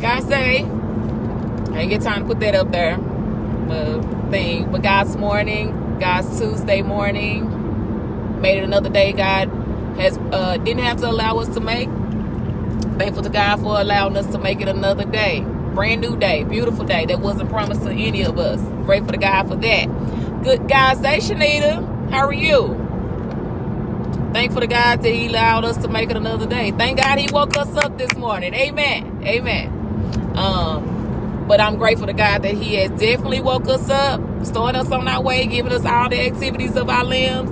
God say, I ain't get time to put that up there. Thing. But God's morning, God's Tuesday morning, made it another day God has didn't have to allow us to make. Thankful to God for allowing us to make it another day. Brand new day, beautiful day that wasn't promised to any of us. Grateful to God for that. Good God say, Shanita, how are you? Thankful to God that He allowed us to make it another day. Thank God He woke us up this morning. Amen. Amen. But I'm grateful to God that He has definitely woke us up, starting us on our way, giving us all the activities of our limbs.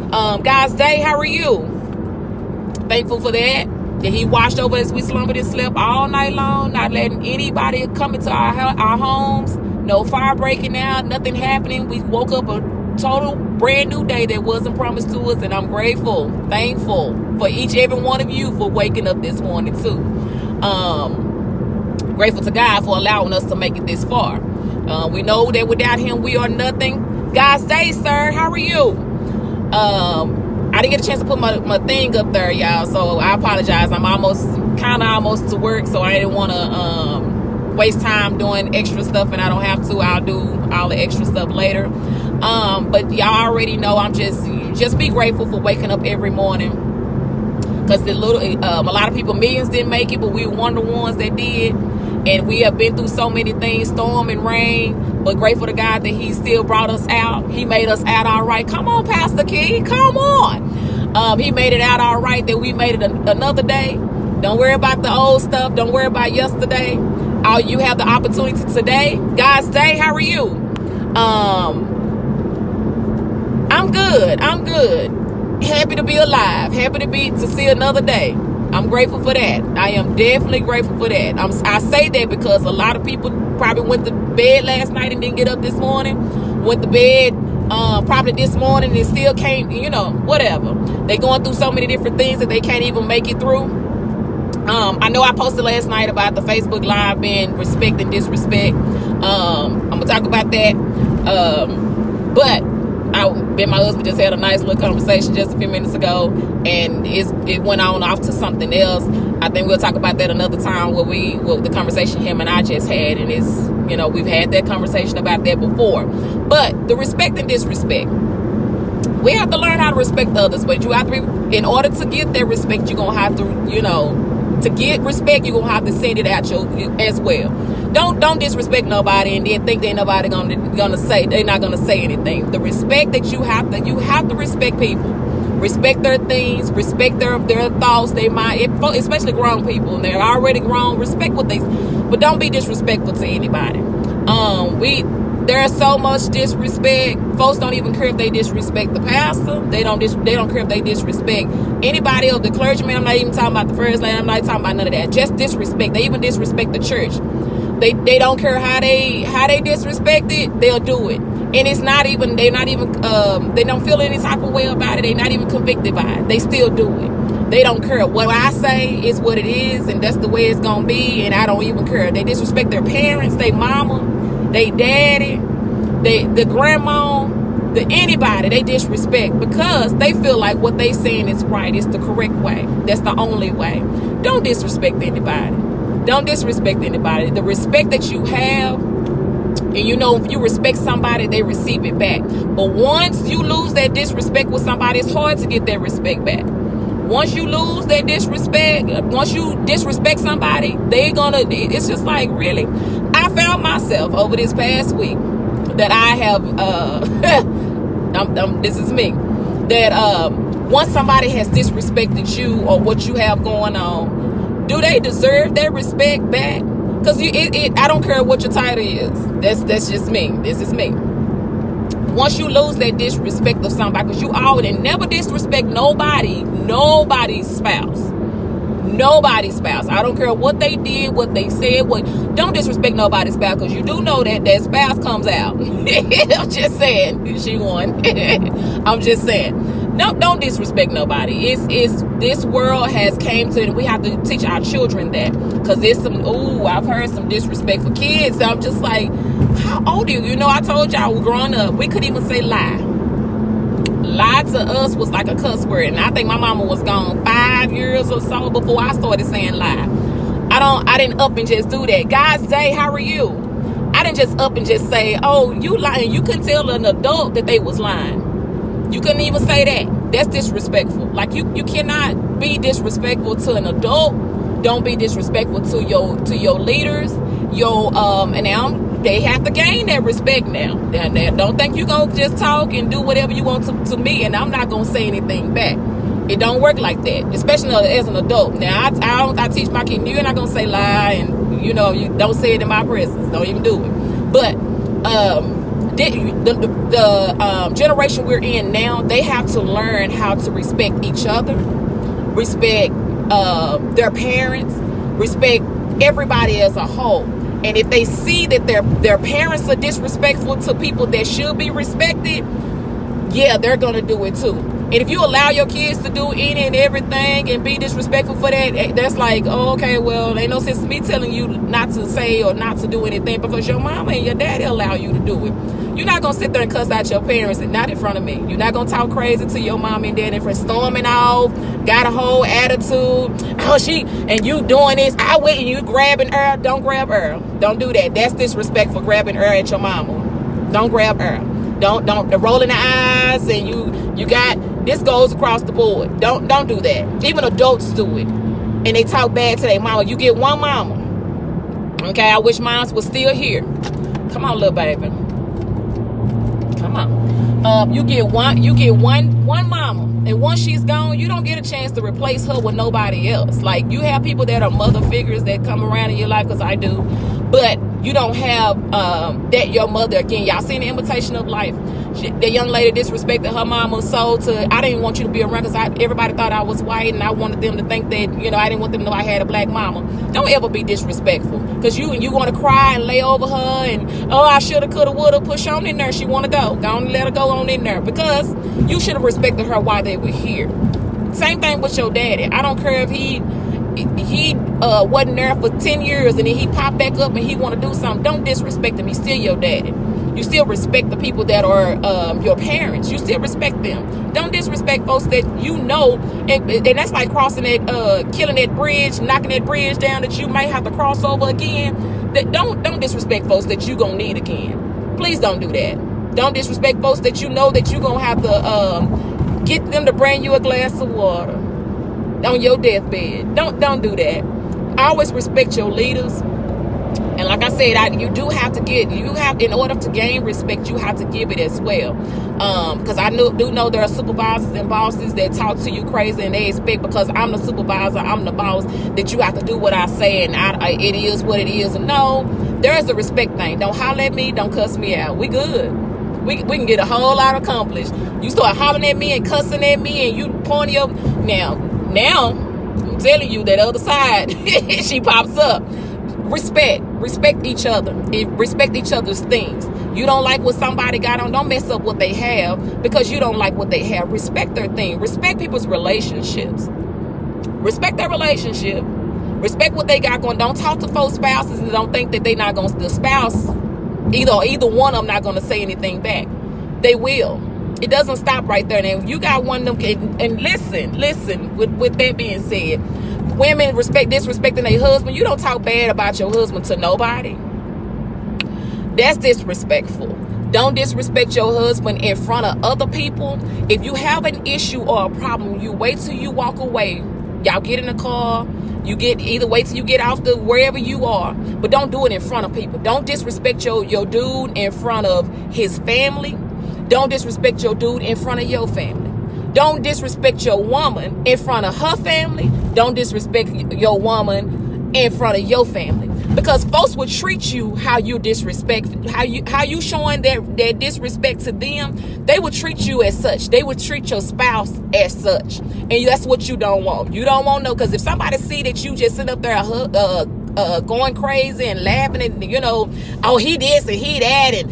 God's day, how are you? Thankful for that He watched over us. We slumbered and slept all night long, not letting anybody come into our homes. No fire breaking out, nothing happening. We woke up a total brand new day that wasn't promised to us, and I'm grateful, thankful for each every one of you for waking up this morning too. Grateful to God for allowing us to make it this far. We know that without Him we are nothing. God say, sir, how are you? I didn't get a chance to put my thing up there, y'all, so I apologize. I'm almost to work, so I didn't want to waste time doing extra stuff, and I don't have to. I'll do all the extra stuff later. But y'all already know I'm just be grateful for waking up every morning, because a lot of people, millions didn't make it, but we were one of the ones that did. And we have been through so many things, storm and rain, but grateful to God that He still brought us out. He made us out all right. Come on, Pastor King, come on. He made it out all right, that we made it another day. Don't worry about the old stuff. Don't worry about yesterday. You have the opportunity today. God's day, how are you? I'm good. Happy to be alive. Happy to see another day. I'm grateful for that. I am definitely grateful for that. I say that because a lot of people probably went to bed last night and didn't get up this morning. Went to bed probably this morning and still can't, whatever. They going through so many different things that they can't even make it through. I know I posted last night about the Facebook Live being respect and disrespect. I'm going to talk about that. But me and my husband just had a nice little conversation just a few minutes ago, and it went on off to something else. I think we'll talk about that another time, the conversation him and I just had, and it's, we've had that conversation about that before. But the respect and disrespect, we have to learn how to respect others, but you have to in order to get that respect, you're going to have to, to get respect, you're going to have to send it out as well. Don't disrespect nobody and then think that nobody they're not gonna say anything. The respect that you have to respect people, respect their things, respect their thoughts, they might, especially grown people, and they're already grown. Respect what but don't be disrespectful to anybody. There's so much disrespect. Folks don't even care if they disrespect the pastor. They don't care if they disrespect anybody else, the clergyman. I'm not even talking about the first lady. I'm not talking about none of that. Just disrespect. They even disrespect the church. They don't care how they disrespect it. They'll do it, and they don't feel any type of way about it. They're not even convicted by it. They still do it. They don't care. What I say is what it is, and that's the way it's gonna be. And I don't even care. They disrespect their parents, their mama, their daddy, the grandma, anybody. They disrespect because they feel like what they saying is right. It's the correct way. That's the only way. Don't disrespect anybody. Don't disrespect anybody. The respect that you have, and if you respect somebody, they receive it back. But once you lose that disrespect with somebody, it's hard to get that respect back. Once you lose that disrespect, once you disrespect somebody, it's just like, really. I found myself over this past week that I have, this is me, that once somebody has disrespected you or what you have going on, do they deserve that respect back? Because I don't care what your title is. That's just me. This is me. Once you lose that disrespect of somebody, because you already never disrespect nobody's spouse. Nobody's spouse. I don't care what they did, what they said. Don't disrespect nobody's spouse, because you do know that spouse comes out. I'm just saying. She won. I'm just saying. No, don't disrespect nobody. It's this world has came to, and we have to teach our children that, because there's I've heard some disrespect for kids. So I'm just like, how old are you? I told y'all growing up, we couldn't even say lie. Lie to us was like a cuss word, and I think my mama was gone 5 years or so before I started saying lie. I didn't up and just do that. God's day, how are you? I didn't just up and just say, oh, you lying. You couldn't tell an adult that they was lying. You couldn't even say that. That's disrespectful. Like you cannot be disrespectful to an adult. Don't be disrespectful to your leaders. And now they have to gain that respect now. Don't think you gonna just talk and do whatever you want to me, and I'm not gonna say anything back. It don't work like that, especially as an adult. Now I teach my kids, you're not gonna say lie, and you don't say it in my presence. Don't even do it. But the generation we're in now, they have to learn how to respect each other, respect their parents, respect everybody as a whole. And if they see that their parents are disrespectful to people that should be respected, yeah, they're gonna do it too. And if you allow your kids to do any and everything and be disrespectful for that, that's like, oh, okay, well, ain't no sense to me telling you not to say or not to do anything because your mama and your daddy allow you to do it. You're not going to sit there and cuss out your parents, and not in front of me. You're not going to talk crazy to your mom and daddy for storming off, got a whole attitude. Oh, and you doing this. I wait and you grabbing her. Don't grab her. Don't do that. That's disrespectful, grabbing her at your mama. Don't grab her. Don't rolling the eyes, and you got, this goes across the board. Don't do that. Even adults do it. And they talk bad to their mama. You get one mama. Okay, I wish mine was still here. Come on, little baby. Come on. You get one mama, and once she's gone, you don't get a chance to replace her with nobody else. Like, you have people that are mother figures that come around in your life, because I do, but you don't have that your mother again. Y'all seen the Imitation of Life? The young lady disrespected her mama so I didn't want you to be around because everybody thought I was white, and I wanted them to think that, I didn't want them to know I had a black mama. Don't ever be disrespectful, because you want to cry and lay over her and, oh, I shoulda, coulda, woulda, push on in there. She want to go. Go on and let her go on in there, because you should have respected her while they were here. Same thing with your daddy. I don't care if he wasn't there for 10 years and then he popped back up and he want to do something. Don't disrespect him. He's still your daddy. You still respect the people that are your parents. You still respect them. Don't disrespect folks that and that's like crossing that, killing that bridge, knocking that bridge down that you might have to cross over again. Don't disrespect folks that you gonna need again. Please don't do that. Don't disrespect folks that you know that you gonna have to get them to bring you a glass of water on your deathbed. Don't do that. Always respect your leaders. And like I said, in order to gain respect, you have to give it as well. Because I do know there are supervisors and bosses that talk to you crazy, and they expect, because I'm the supervisor, I'm the boss, that you have to do what I say, and it is what it is. No, there is a respect thing. Don't holler at me, don't cuss me out. We good. We can get a whole lot accomplished. You start hollering at me and cussing at me, and you pointing your... Now, I'm telling you, that other side, she pops up. Respect each other. Respect each other's things. You don't like what somebody got on, don't mess up what they have because you don't like what they have. Respect their thing. Respect people's relationships. Respect their relationship. Respect what they got going. Don't talk to folks' spouses and don't think that they not going to... The spouse, either one of them not going to say anything back. They will. It doesn't stop right there. And if you got one of them, and listen, with that being said, women disrespecting their husband. You don't talk bad about your husband to nobody. That's disrespectful. Don't disrespect your husband in front of other people. If you have an issue or a problem, you wait till you walk away. Y'all get in the car. Wait till you get off wherever you are. But don't do it in front of people. Don't disrespect your dude in front of his family. Don't disrespect your dude in front of your family. Don't disrespect your woman in front of her family. Don't disrespect your woman in front of your family. Because folks will treat you how you disrespect, how you showing their disrespect to them. They will treat you as such. They will treat your spouse as such. And that's what you don't want. You don't want no, because if somebody see that you just sit up there going crazy and laughing and oh, he this and he that and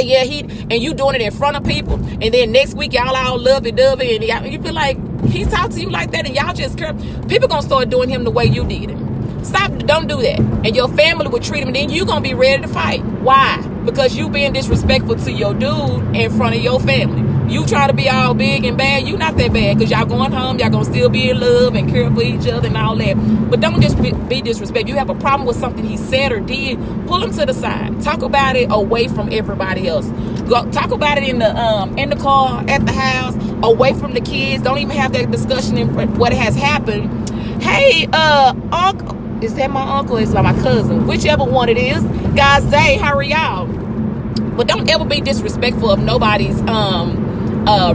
yeah, and you doing it in front of people, and then next week y'all all lovey-dovey and you feel like he talked to you like that and y'all just care. People gonna start doing him the way you did him. Stop. Don't do that. And your family will treat him, and then you gonna be ready to fight. Why? Because you being disrespectful to your dude in front of your family. You try to be all big and bad, you not that bad, because y'all going home, y'all gonna still be in love and care for each other and all that. But don't just be disrespectful. You have a problem with something he said or did, pull him to the side. Talk about it away from everybody else. Go talk about it in the car, at the house, away from the kids. Don't even have that discussion in what has happened. Hey, uncle, is that my uncle? Is that my cousin? Whichever one it is. Guys, hey, how are y'all? But don't ever be disrespectful of nobody's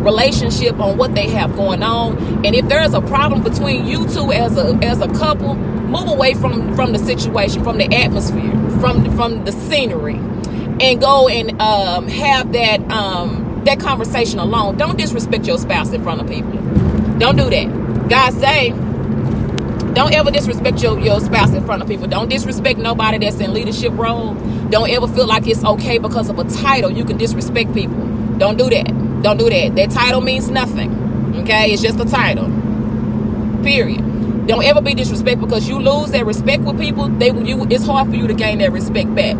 relationship on what they have going on. And if there is a problem between you two as a couple, move away from the situation, from the atmosphere, from the scenery, and go and have that conversation alone. Don't disrespect your spouse in front of people. Don't do that. God say, don't ever disrespect your spouse in front of people. Don't disrespect nobody that's in leadership role. Don't ever feel like it's okay because of a title you can disrespect people. Don't do that. Don't do that. That title means nothing. Okay? It's just a title. Period. Don't ever be disrespectful, because you lose that respect with people. It's hard for you to gain that respect back.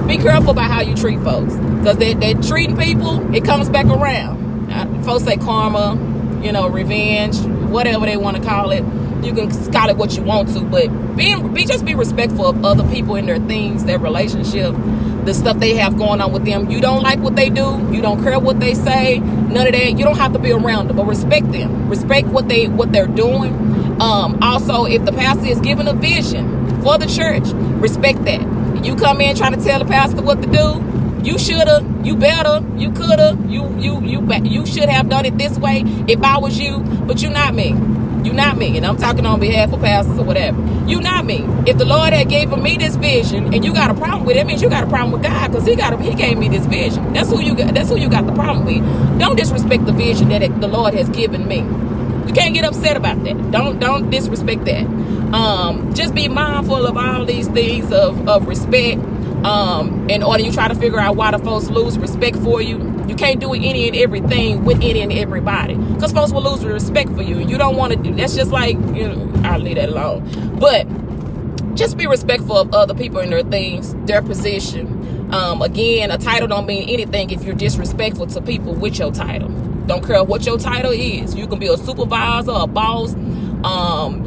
Be careful about how you treat folks, because that treating people, it comes back around. Folks say karma, revenge, whatever they want to call it. You can call it what you want to, but just be respectful of other people and their things, their relationship, the stuff they have going on with them. You don't like what they do, you don't care what they say, none of that. You don't have to be around them, but respect them. Respect what they're doing. Also, if the pastor is giving a vision for the church, respect that. You come in trying to tell the pastor what to do, you shoulda, you better, you coulda, you should have done it this way if I was you, but you're not me. You not me, and I'm talking on behalf of pastors or whatever. You not me. If the Lord had given me this vision and you got a problem with it, it means you got a problem with God, because He gave me this vision. That's who you got the problem with. Don't disrespect the vision that the Lord has given me. You can't get upset about that. Don't disrespect that. Just be mindful of all these things of respect. In order you try to figure out why the folks lose respect for you. You can't do any and everything with any and everybody, because folks will lose respect for you, and you don't want to do. That's just like, I'll leave that alone. But just be respectful of other people and their things, their position. Again, a title don't mean anything if you're disrespectful to people with your title. Don't care what your title is. You can be a supervisor, a boss.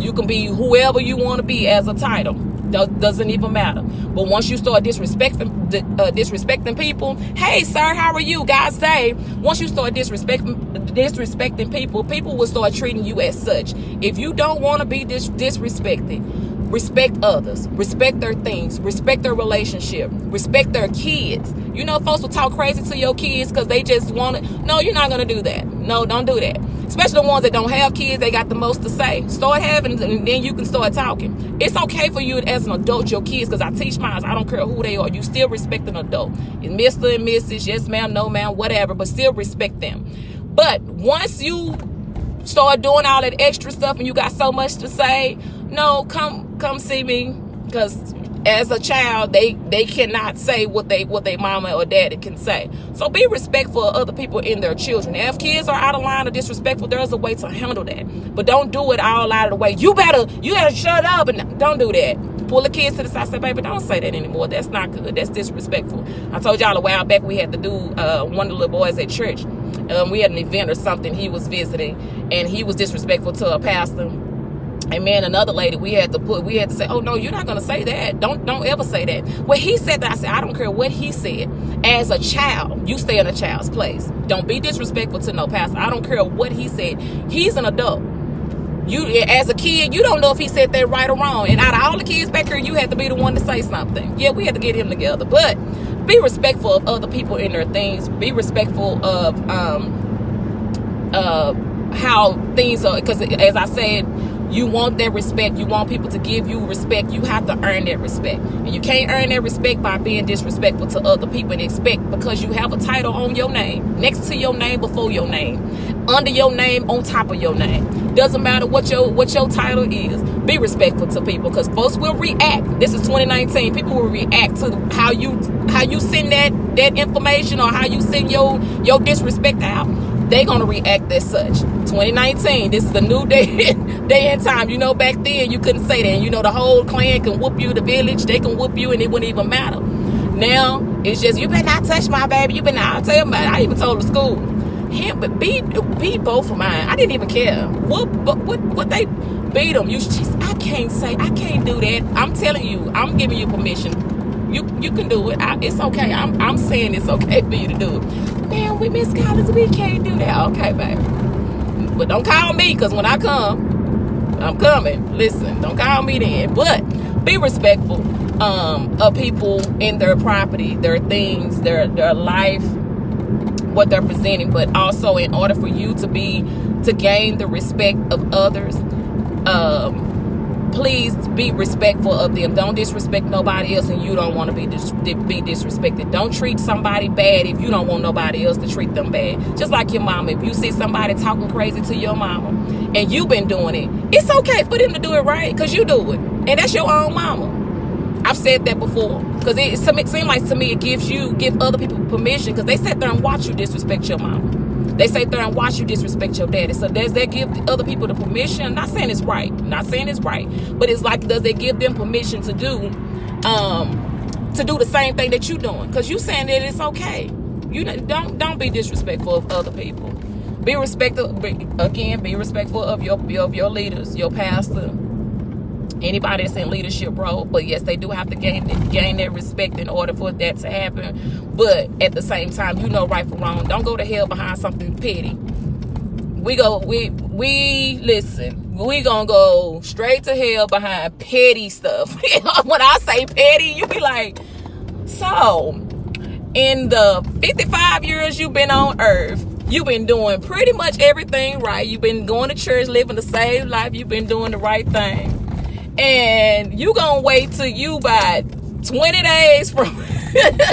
You can be whoever you want to be as a title. Doesn't even matter. But once you start disrespecting people, hey sir, how are you? God say, once you start disrespecting people will start treating you as such. If you don't want to be disrespected, respect others, respect their things, respect their relationship, respect their kids. Folks will talk crazy to your kids because they just want to. No, you're not going to do that. No, don't do that. Especially the ones that don't have kids, they got the most to say. Start having, and then you can start talking. It's okay for you as an adult, your kids, because I teach mine. I don't care who they are. You still respect an adult. It's Mr. and Mrs., yes ma'am, no ma'am, whatever, but still respect them. But once you start doing all that extra stuff and you got so much to say, no, come see me, because as a child, they cannot say what they mama or daddy can say. So be respectful of other people and their children. If kids are out of line or disrespectful, there's a way to handle that. But don't do it all out of the way. You better shut up, and don't do that. Pull the kids to the side, say, baby, don't say that anymore. That's not good. That's disrespectful. I told y'all a while back we had to do one of the little boys at church. We had an event or something. He was visiting, and he was disrespectful to a pastor. And man, another lady, we had to say, oh no, you're not going to say that. Don't ever say that. Well, he said that. I said, I don't care what he said. As a child, you stay in a child's place. Don't be disrespectful to no pastor. I don't care what he said. He's an adult. You, as a kid, you don't know if he said that right or wrong. And out of all the kids back here, you had to be the one to say something. Yeah, we had to get him together. But be respectful of other people and their things. Be respectful of how things are. Because as I said, you want that respect. You want people to give you respect. You have to earn that respect. And you can't earn that respect by being disrespectful to other people and expect because you have a title on your name, next to your name, before your name, under your name, on top of your name. Doesn't matter what your title is. Be respectful to people, because folks will react. This is 2019. People will react to how you send that information or how you send your disrespect out. They're going to react as such. 2019, this is the new day and time. Back then you couldn't say that. The whole clan can whoop you, the village, they can whoop you, and it wouldn't even matter. Now, it's just, you better not touch my baby. You better not. I'll tell you about it. I even told the school, him, but beat both of mine. I didn't even care. What they beat them. I can't do that. I'm telling you, I'm giving you permission. You can do it. It's okay. I'm saying it's okay for you to do it. Man, we Miss Collins, we can't do that. Okay, baby. But don't call me, because when I come, I'm coming. Listen, don't call me then. But be respectful of people in their property, their things, their life, what they're presenting. But also, in order for you to gain the respect of others, please be respectful of them. Don't disrespect nobody else and you don't want to be disrespected. Don't treat somebody bad if you don't want nobody else to treat them bad. Just like your mama. If you see somebody talking crazy to your mama and you've been doing it, it's okay for them to do it right, because you do it. And that's your own mama. I've said that before, because it seems like to me it give other people permission, because they sit there and watch you disrespect your mama. They sit there and watch you disrespect your daddy. So does that give other people the permission? I'm not saying it's right. But it's like, does it give them permission to do the same thing that you're doing? Because you saying that it's okay. You don't be disrespectful of other people. Be respectful of your leaders, your pastor, anybody that's in leadership role. But yes, they do have to gain that respect in order for that to happen. But at the same time, you know right from wrong. Don't go to hell behind something petty. We gonna go straight to hell behind petty stuff. When I say petty, you be like, so in the 55 years you've been on earth, you've been doing pretty much everything right. You've been going to church, living the same life. You've been doing the right thing. And you gonna wait till you by 20 days from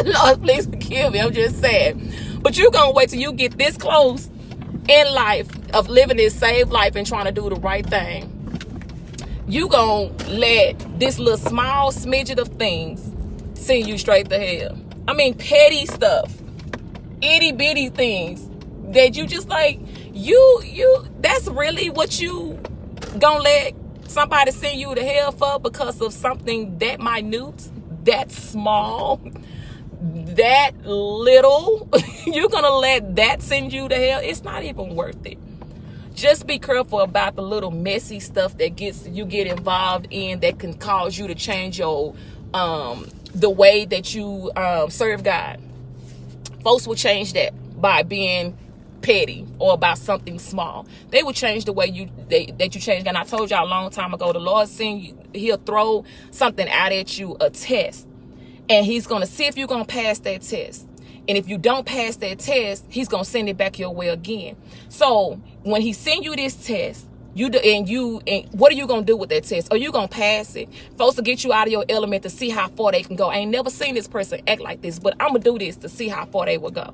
Lord, please forgive me, I'm just saying, but you gonna wait till you get this close in life of living this saved life and trying to do the right thing. You gonna let this little small smidget of things send you straight to hell. I mean, petty stuff, itty bitty things that you just like, you that's really what you gonna let somebody send you to hell for, because of something that minute, that small, that little? You're gonna let that send you to hell? It's not even worth it. Just be careful about the little messy stuff that you get involved in, that can cause you to change your the way that you serve God. Folks will change that by being petty or about something small. They will change the way that you change. And I told y'all a long time ago, the Lord he'll throw something out at you, a test, and he's going to see if you're going to pass that test. And if you don't pass that test, he's going to send it back your way again. So when he send you this test, and what are you going to do with that test? Are you going to pass it? Folks will get you out of your element to see how far they can go. I ain't never seen this person act like this, but I'm going to do this to see how far they will go.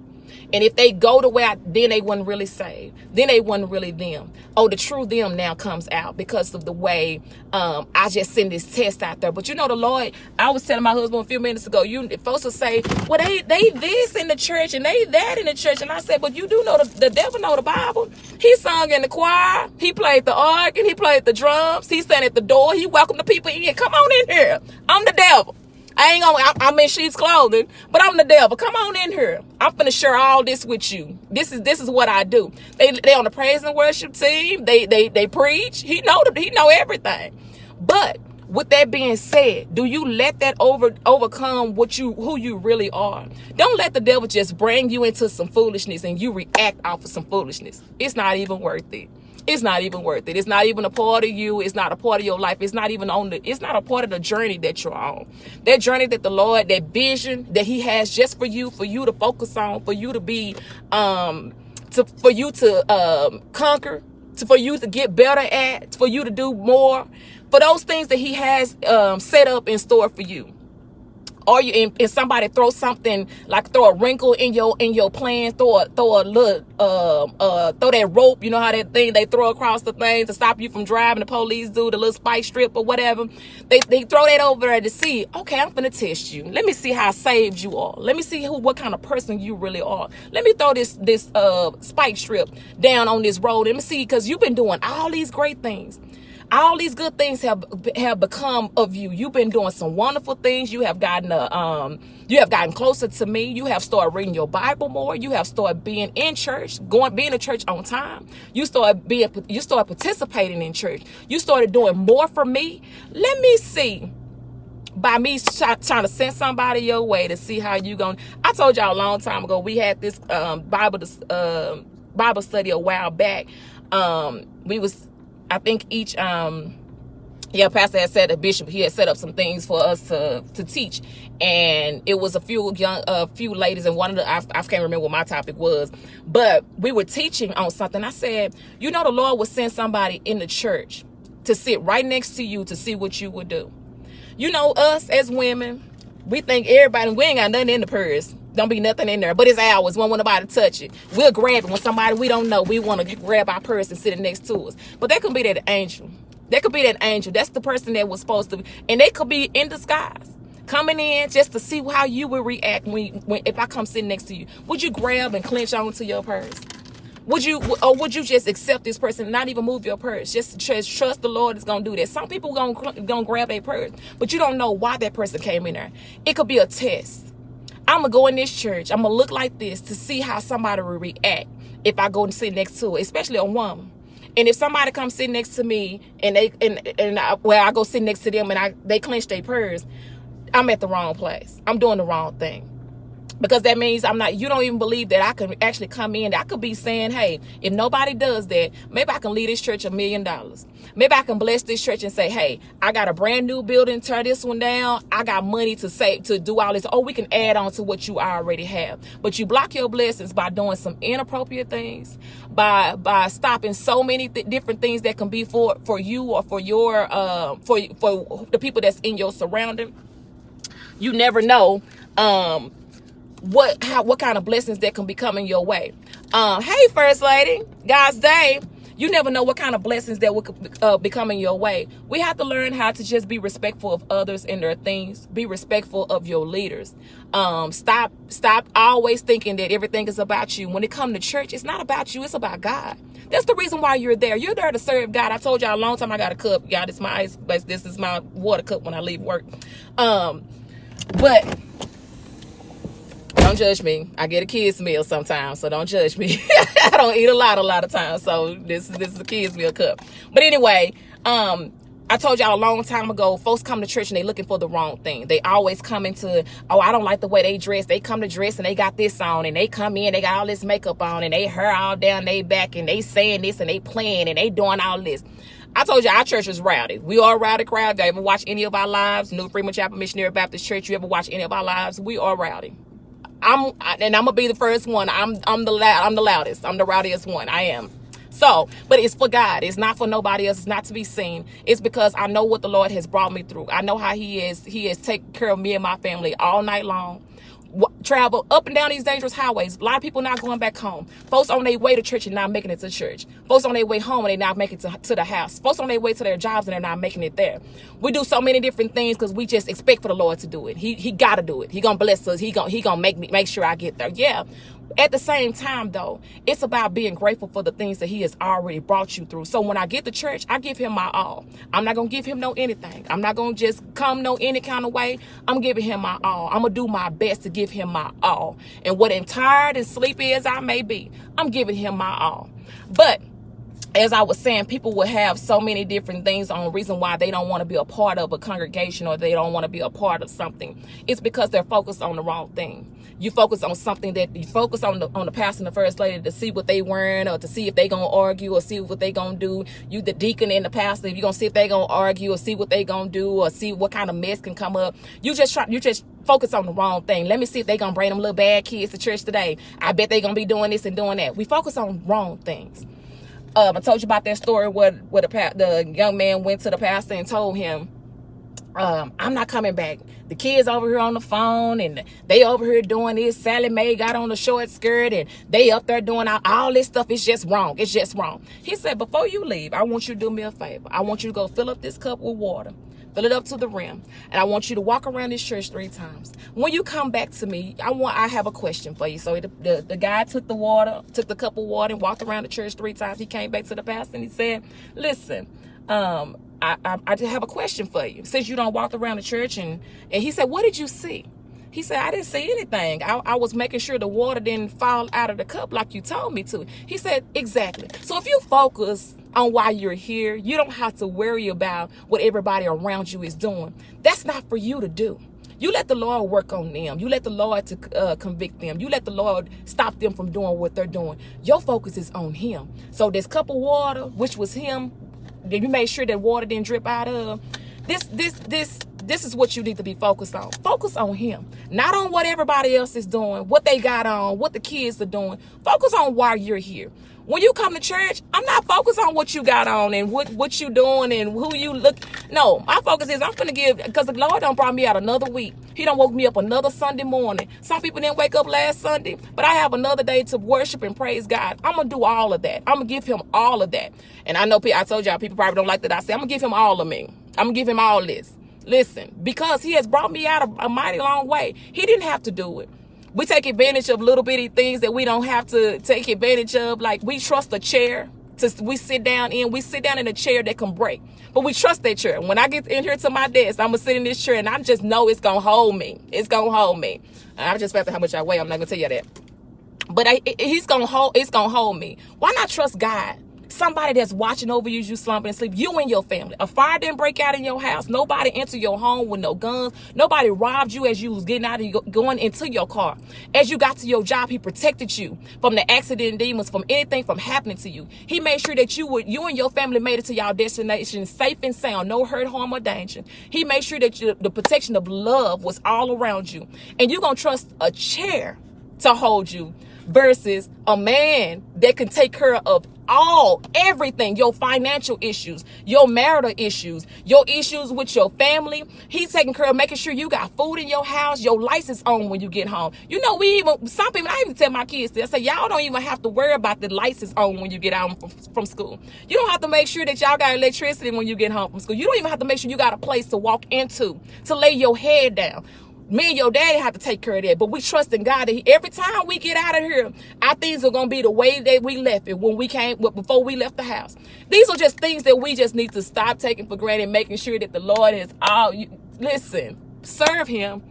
And if they go the way then they wasn't really saved. Then they wasn't really them. Oh, the true them now comes out because of the way I just send this test out there. But you know, the Lord, I was telling my husband a few minutes ago, folks will say, well, they this in the church and they that in the church. And I said, but you do know the devil know the Bible. He sung in the choir. He played the organ. He played the drums. He stand at the door. He welcomed the people in. Come on in here. I'm the devil. I'm in sheep's clothing, but I'm the devil. Come on in here. I'm finna share all this with you. This is what I do. They on the praise and worship team. They preach. He know everything. But with that being said, do you let that overcome who you really are? Don't let the devil just bring you into some foolishness and you react off of some foolishness. It's not even worth it. It's not even worth it. It's not even a part of you. It's not a part of your life. It's not a part of the journey that you're on. That journey that the Lord, that vision that he has just for you to focus on, for you to be, for you to conquer, for you to get better at, for you to do more, for those things that he has set up in store for you. Or and somebody throw something, like throw a wrinkle in your plan, throw a little throw that rope, you know how that thing they throw across the thing to stop you from driving, the police do, the little spike strip or whatever. They throw that over there to see, okay, I'm gonna test you. Let me see how saved you are. Let me see what kind of person you really are. Let me throw this spike strip down on this road. Let me see, because you've been doing all these great things. All these good things have become of you. You've been doing some wonderful things. You have gotten closer to me. You have started reading your Bible more. You have started being in church, being to church on time. You started participating in church. You started doing more for me. Let me see. By me trying to send somebody your way to see how you going. I told y'all a long time ago, we had this Bible study a while back. I think each pastor had said, a bishop, he had set up some things for us to teach, and it was a few ladies, and one of the I can't remember what my topic was, but we were teaching on something. I said, the Lord would send somebody in the church to sit right next to you to see what you would do. Us as women, we think everybody, we ain't got nothing in the purse. Don't be nothing in there, but it's ours. We don't want nobody to touch it. We'll grab it when somebody we don't know. We want to grab our purse and sit it next to us. But that could be that angel. That could be that angel. That's the person that was supposed to be. And they could be in disguise, coming in just to see how you would react when if I come sitting next to you. Would you grab and clench onto your purse? Would you just accept this person and not even move your purse? Just trust the Lord is going to do that. Some people gonna grab their purse, but you don't know why that person came in there. It could be a test. I'm going to go in this church. I'm going to look like this to see how somebody will react if I go and sit next to it, especially a woman. And if somebody comes sit next to me and I go sit next to them and they clench their purse, I'm at the wrong place. I'm doing the wrong thing. Because that means you don't even believe that I can actually come in. I could be saying, hey, if nobody does that, maybe I can lead this church $1 million. Maybe I can bless this church and say, hey, I got a brand new building, tear this one down. I got money to save, to do all this. Oh, we can add on to what you already have. But you block your blessings by doing some inappropriate things, by stopping so many different things that can be for you or for your for the people that's in your surrounding. You never know what kind of blessings that can be coming your way. Hey, First Lady, God's Day. You never know what kind of blessings that will be coming your way. We have to learn how to just be respectful of others and their things. Be respectful of your leaders. Stop always thinking that everything is about you. When it comes to church, it's not about you. It's about God. That's the reason why you're there. You're there to serve God. I told y'all a long time I got a cup. Y'all, this is my ice. This is my water cup when I leave work. But don't judge me. I get a kid's meal sometimes, so don't judge me. I don't eat a lot of times, so this is a kid's meal cup. But anyway, I told y'all a long time ago, folks come to church and they looking for the wrong thing. They always come into, oh, I don't like the way they dress. They come to dress and they got this on, and they come in, they got all this makeup on, and they hair all down their back, and they saying this, and they playing, and they doing all this. I told you our church is rowdy. We are a rowdy crowd. You ever watch any of our lives? New Freeman Chapel Missionary Baptist Church. You ever watch any of our lives? We are rowdy. I'm gonna be the first one. I'm the loudest. I'm the rowdiest one. I am. So, but it's for God. It's not for nobody else. It's not to be seen. It's because I know what the Lord has brought me through. I know how He has taken care of me and my family all night long. Travel up and down these dangerous highways. A lot of people not going back home. Folks on their way to church and not making it to church. Folks on their way home and they not making it to the house. Folks on their way to their jobs and they're not making it there. We do so many different things because we just expect for the Lord to do it. He got to do it. He gonna bless us. He gonna make sure I get there. Yeah. At the same time, though, it's about being grateful for the things that He has already brought you through. So when I get to church, I give Him my all. I'm not going to give Him no anything. I'm not going to just come no any kind of way. I'm giving Him my all. I'm going to do my best to give Him my all. And what tired and sleepy as I may be, I'm giving Him my all. But as I was saying, people will have so many different things on the reason why they don't want to be a part of a congregation or they don't want to be a part of something. It's because they're focused on the wrong thing. You focus on something that you focus on the pastor and the first lady to see what they wearing or to see if they gonna argue or see what they gonna do. You the deacon and the pastor, if you gonna see if they gonna argue or see what they gonna do or see what kind of mess can come up. You just focus on the wrong thing. Let me see if they gonna bring them little bad kids to church today. I bet they gonna be doing this and doing that. We focus on wrong things. I told you about that story where the young man went to the pastor and told him, I'm not coming back. The kids over here on the phone and they over here doing this. Sally Mae got on the short skirt and they up there doing all this stuff. It's just wrong. It's just wrong. He said, before you leave, I want you to do me a favor. I want you to go fill up this cup with water. Fill it up to the rim. And I want you to walk around this church 3 times. When you come back to me, I have a question for you. So the guy took the cup of water and walked around the church 3 times. He came back to the pastor and he said, listen, I just have a question for you. Since you don't walk around the church, and he said, what did you see? He said, I didn't see anything. I was making sure the water didn't fall out of the cup like you told me to. He said, exactly. So if you focus on why you're here, you don't have to worry about what everybody around you is doing. That's not for you to do. You let the Lord work on them. You let the Lord to convict them. You let the Lord stop them from doing what they're doing. Your focus is on him. So this cup of water, which was him, that you made sure that water didn't drip out of, this is what you need to be focused on. Focus on him, not on what everybody else is doing, what they got on, what the kids are doing. Focus on why you're here. When you come to church, I'm not focused on what you got on and what you doing and who you look. No, my focus is I'm going to give, because the Lord done brought me out another week. He done woke me up another Sunday morning. Some people didn't wake up last Sunday, but I have another day to worship and praise God. I'm going to do all of that. I'm going to give him all of that. And I know I told y'all people probably don't like that I say, I'm going to give him all of me. I'm going to give him all this. Listen, because he has brought me out a mighty long way. He didn't have to do it. We take advantage of little bitty things that we don't have to take advantage of. Like we trust a chair we sit down in. We sit down in a chair that can break. But we trust that chair. When I get in here to my desk, I'm going to sit in this chair and I just know it's going to hold me. It's going to hold me. And I just found out how much I weigh. I'm not going to tell you that. But it's going to hold me. Why not trust God? Somebody that's watching over you as you slumping and sleep. You and your family. A fire didn't break out in your house. Nobody entered your home with no guns. Nobody robbed you as you was getting out and going into your car. As you got to your job, he protected you from the accident demons, from anything from happening to you. He made sure that you and your family made it to your destination safe and sound. No hurt, harm, or danger. He made sure that the protection of love was all around you. And you're going to trust a chair to hold you versus a man that can take care of everything, your financial issues, your marital issues, your issues with your family. He's taking care of making sure you got food in your house, your lights is on when you get home. You know, some people, I even tell my kids, I say, y'all don't even have to worry about the lights is on when you get out from school. You don't have to make sure that y'all got electricity when you get home from school. You don't even have to make sure you got a place to walk into, to lay your head down. Me and your daddy have to take care of that, but we trust in God that every time we get out of here, our things are going to be the way that we left it before we left the house. These are just things that we just need to stop taking for granted, making sure that the Lord is listen, serve him.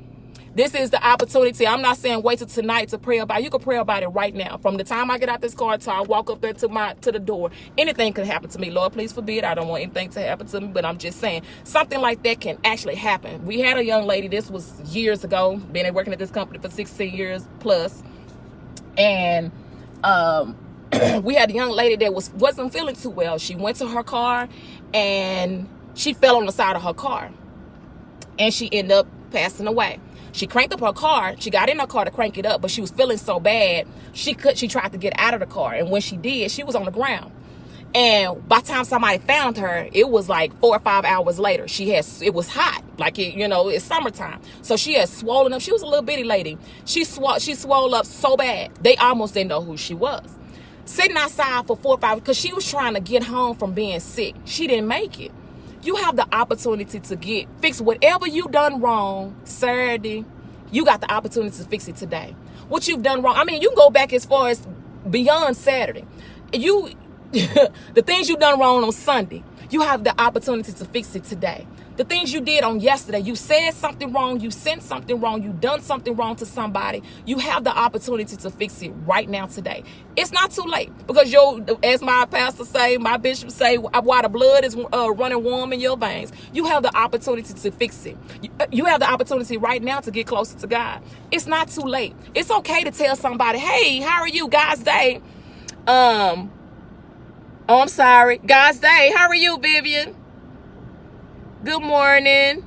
This is the opportunity. I'm not saying wait till tonight to pray about it. You can pray about it right now. From the time I get out this car till I walk up there to the door, anything could happen to me. Lord, please forbid. I don't want anything to happen to me, but I'm just saying something like that can actually happen. We had a young lady, this was years ago, been working at this company for 16 years plus. And we had a young lady that wasn't feeling too well. She went to her car and she fell on the side of her car and she ended up passing away. She cranked up her car. She got in her car to crank it up, but she was feeling so bad, she tried to get out of the car. And when she did, she was on the ground. And by the time somebody found her, it was like 4 or 5 hours later. It was hot, like it's summertime. So she had swollen up. She was a little bitty lady. She swole up so bad, they almost didn't know who she was. Sitting outside for 4 or 5, because she was trying to get home from being sick. She didn't make it. You have the opportunity to fix whatever you done wrong Saturday. You got the opportunity to fix it today. What you've done wrong. I mean, you can go back as far as beyond Saturday. The things you done wrong on Sunday, you have the opportunity to fix it today. The things you did on yesterday, you said something wrong, you sent something wrong, you done something wrong to somebody. You have the opportunity to fix it right now today. It's not too late, because as my pastor say, my bishop say, while the blood is running warm in your veins, you have the opportunity to fix it. You have the opportunity right now to get closer to God. It's not too late. It's okay to tell somebody, hey, how are you? God's day. I'm sorry. God's day. How are you, Vivian? Good morning.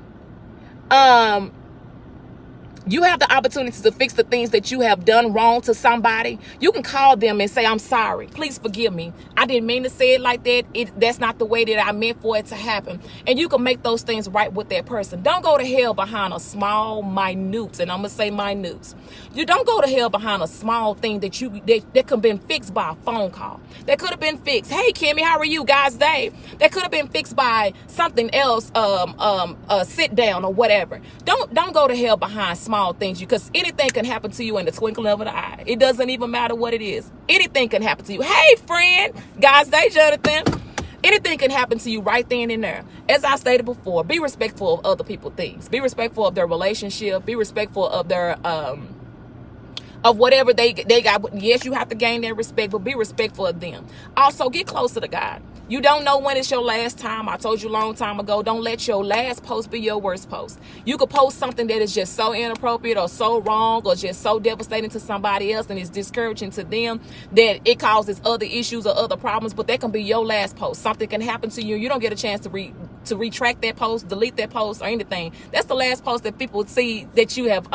You have the opportunity to fix the things that you have done wrong to somebody. You can call them and say, I'm sorry. Please forgive me. I didn't mean to say it like that. That's not the way that I meant for it to happen. And you can make those things right with that person. Don't go to hell behind a small, minute, and I'm going to say minute. You don't go to hell behind a small thing that could have been fixed by a phone call. That could have been fixed. Hey, Kimmy, how are you? God's day. That could have been fixed by something else, sit down or whatever. Don't go to hell behind small things, because anything can happen to you in the twinkling of an eye. It doesn't even matter what it is. Anything can happen to you. Hey, friend. God's day, Jonathan. Anything can happen to you right then and there. As I stated before, be respectful of other people's things. Be respectful of their relationship. Be respectful of their of whatever they got. Yes, you have to gain their respect, but be respectful of them. Also, get closer to God. You don't know when it's your last time. I told you a long time ago, don't let your last post be your worst post. You could post something that is just so inappropriate or so wrong or just so devastating to somebody else and it's discouraging to them that it causes other issues or other problems, but that can be your last post. Something can happen to you. You don't get a chance to retract that post, delete that post or anything. That's the last post that people see that you have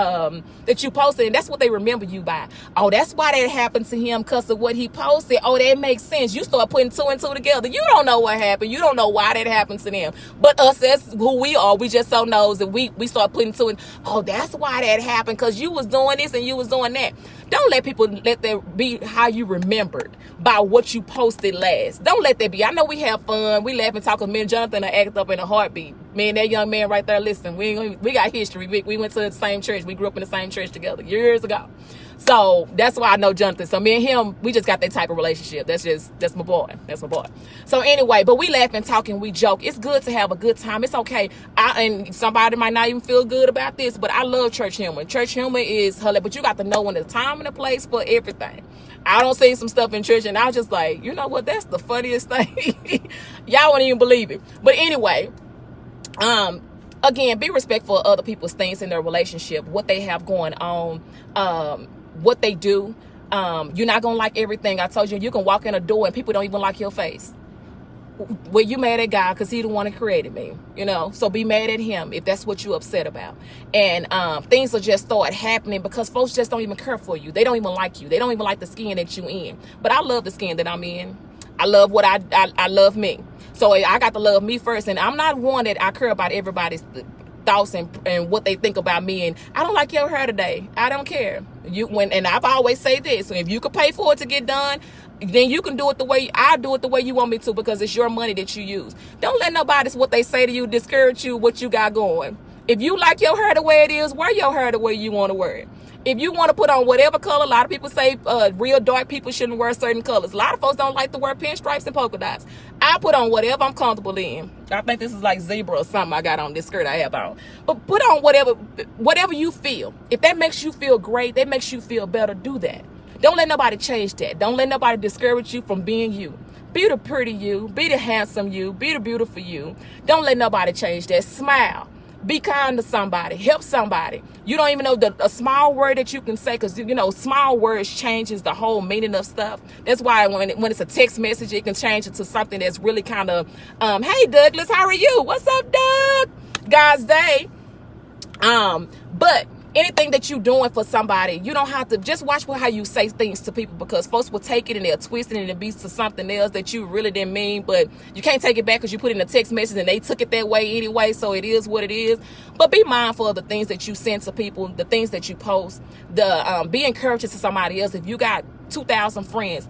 that you posted, and that's what they remember you by. Oh, that's why that happened to him, because of what he posted. Oh, that makes sense. You start putting two and two together. You don't know what happened. You don't know why that happened to them. But us, that's who we are. We just so knows that we start putting two and, oh, that's why that happened, because you was doing this and you was doing that. Don't let people let that be how you remembered by what you posted last. Don't let that be. I know we have fun. We laugh and talk with me and Jonathan and act up in a heartbeat. Me and that young man right there, listen, we got history. We went to the same church. We grew up in the same church together years ago. So that's why I know Jonathan. So me and him, we just got that type of relationship. That's my boy. That's my boy. So anyway, but we laugh and talk and we joke. It's good to have a good time. It's okay. And somebody might not even feel good about this, but I love church humor. Church humor is hilarious, but you got to know when the time and the place for everything. I don't see some stuff in church and I was just like, you know what? That's the funniest thing. Y'all wouldn't even believe it. But anyway, again, be respectful of other people's things in their relationship, what they have going on, what they do. You're not gonna like everything. I told you, you can walk in a door and people don't even like your face. Well, you mad at God because he the one that created me, you know. So be mad at him if that's what you're upset about. And things will just start happening because folks just don't even care for you. They don't even like you. They don't even like the skin that you in. But I love the skin that I'm in. I love what I love me. So I got to love me first. And I'm not one that I care about everybody's thoughts and what they think about me. And I don't like your hair today. I don't care. And I've always say this. So if you could pay for it to get done, then you can do it the way I do it the way you want me to, because it's your money that you use. Don't let nobody's what they say to you discourage you what you got going. If you like your hair the way it is, wear your hair the way you want to wear it. If you want to put on whatever color, a lot of people say real dark people shouldn't wear certain colors. A lot of folks don't like to wear pinstripes and polka dots. I put on whatever I'm comfortable in. I think this is like zebra or something I got on this skirt I have on. But put on whatever you feel. If that makes you feel great, that makes you feel better, do that. Don't let nobody change that. Don't let nobody discourage you from being you. Be the pretty you. Be the handsome you. Be the beautiful you. Don't let nobody change that. Smile. Be kind to somebody. Help somebody. You don't even know a small word that you can say, because, you know, small words changes the whole meaning of stuff. That's why when it's a text message, it can change it to something that's really kind of, hey, Douglas, how are you? What's up, Doug? God's day. But anything that you're doing for somebody, you don't have to just watch how you say things to people, because folks will take it and they'll twist it and it be to something else that you really didn't mean, but you can't take it back because you put in a text message and they took it that way anyway. So it is what it is. But be mindful of the things that you send to people, the things that you post, be encouraging to somebody else. If you got 2,000 friends,